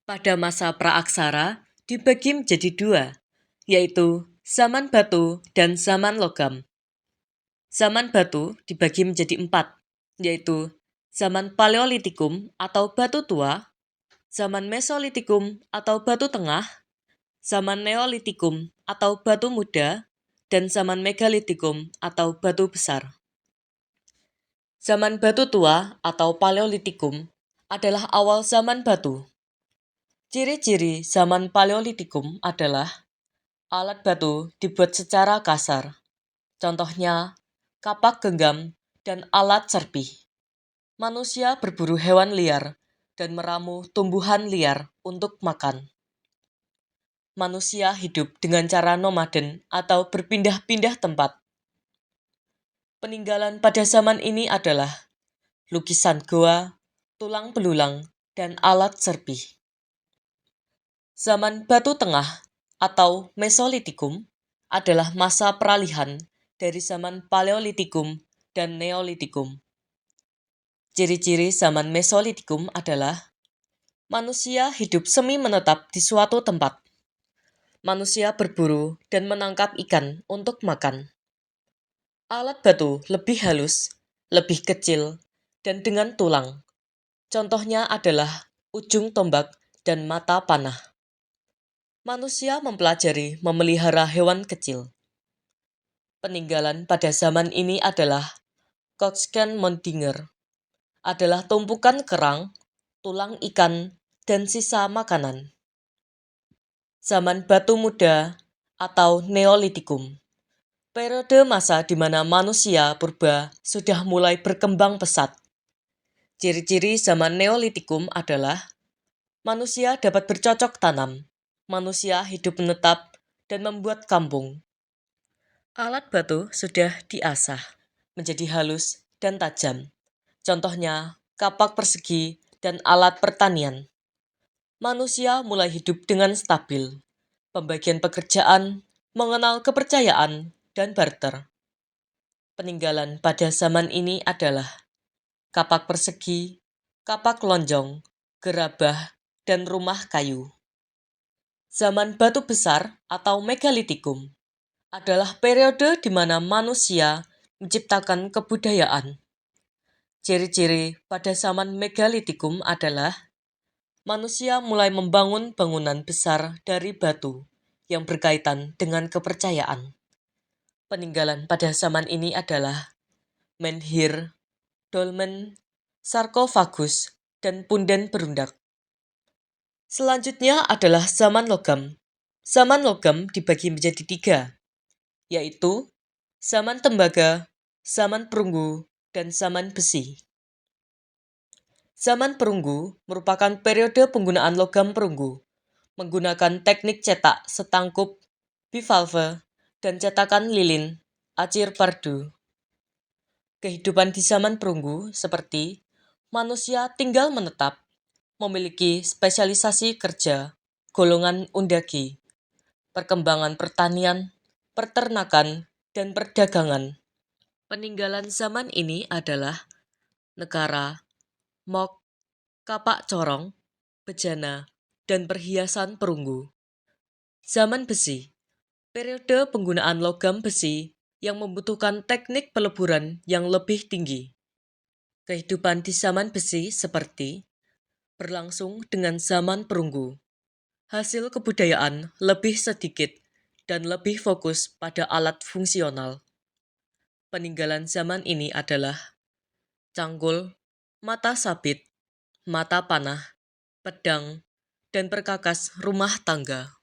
Pada masa praaksara dibagi menjadi dua, yaitu zaman batu dan zaman logam. Zaman batu dibagi menjadi empat, yaitu zaman Paleolitikum atau batu tua, zaman Mesolitikum atau batu tengah, zaman Neolitikum atau batu muda, dan zaman Megalitikum atau batu besar. Zaman batu tua atau Paleolitikum adalah awal zaman batu. Ciri-ciri zaman Paleolitikum adalah alat batu dibuat secara kasar. Contohnya, kapak genggam dan alat serpih. Manusia berburu hewan liar dan meramu tumbuhan liar untuk makan. Manusia hidup dengan cara nomaden atau berpindah-pindah tempat. Peninggalan pada zaman ini adalah lukisan goa, tulang belulang, dan alat serpih. Zaman Batu Tengah atau Mesolitikum adalah masa peralihan dari zaman Paleolitikum dan Neolitikum. Ciri-ciri zaman Mesolitikum adalah manusia hidup semi menetap di suatu tempat. Manusia berburu dan menangkap ikan untuk makan. Alat batu lebih halus, lebih kecil, dan dengan tulang. Contohnya adalah ujung tombak dan mata panah. Manusia mempelajari memelihara hewan kecil. Peninggalan pada zaman ini adalah Koksken-Mondinger, adalah tumpukan kerang, tulang ikan, dan sisa makanan. Zaman Batu Muda atau Neolitikum, periode masa di mana manusia purba sudah mulai berkembang pesat. Ciri-ciri zaman Neolitikum adalah manusia dapat bercocok tanam, manusia hidup menetap, dan membuat kampung. Alat batu sudah diasah menjadi halus dan tajam. Contohnya, kapak persegi dan alat pertanian. Manusia mulai hidup dengan stabil. Pembagian pekerjaan, mengenal kepercayaan, dan barter. Peninggalan pada zaman ini adalah kapak persegi, kapak lonjong, gerabah, dan rumah kayu. Zaman batu besar atau Megalitikum adalah periode di mana manusia menciptakan kebudayaan. Ciri-ciri pada zaman Megalitikum adalah manusia mulai membangun bangunan besar dari batu yang berkaitan dengan kepercayaan. Peninggalan pada zaman ini adalah menhir, dolmen, sarkofagus, dan punden berundak. Selanjutnya adalah zaman logam. Zaman logam dibagi menjadi tiga, yaitu zaman tembaga, zaman perunggu, dan zaman besi. Zaman perunggu merupakan periode penggunaan logam perunggu, menggunakan teknik cetak setangkup, bivalve, dan cetakan lilin, acir pardu. Kehidupan di zaman perunggu seperti manusia tinggal menetap, memiliki spesialisasi kerja, golongan undaki, perkembangan pertanian, peternakan, dan perdagangan. Peninggalan zaman ini adalah negara, mok, kapak corong, bejana, dan perhiasan perunggu. Zaman besi, periode penggunaan logam besi yang membutuhkan teknik peleburan yang lebih tinggi. Kehidupan di zaman besi seperti berlangsung dengan zaman perunggu. Hasil kebudayaan lebih sedikit dan lebih fokus pada alat fungsional. Peninggalan zaman ini adalah cangkul, mata sabit, mata panah, pedang, dan perkakas rumah tangga.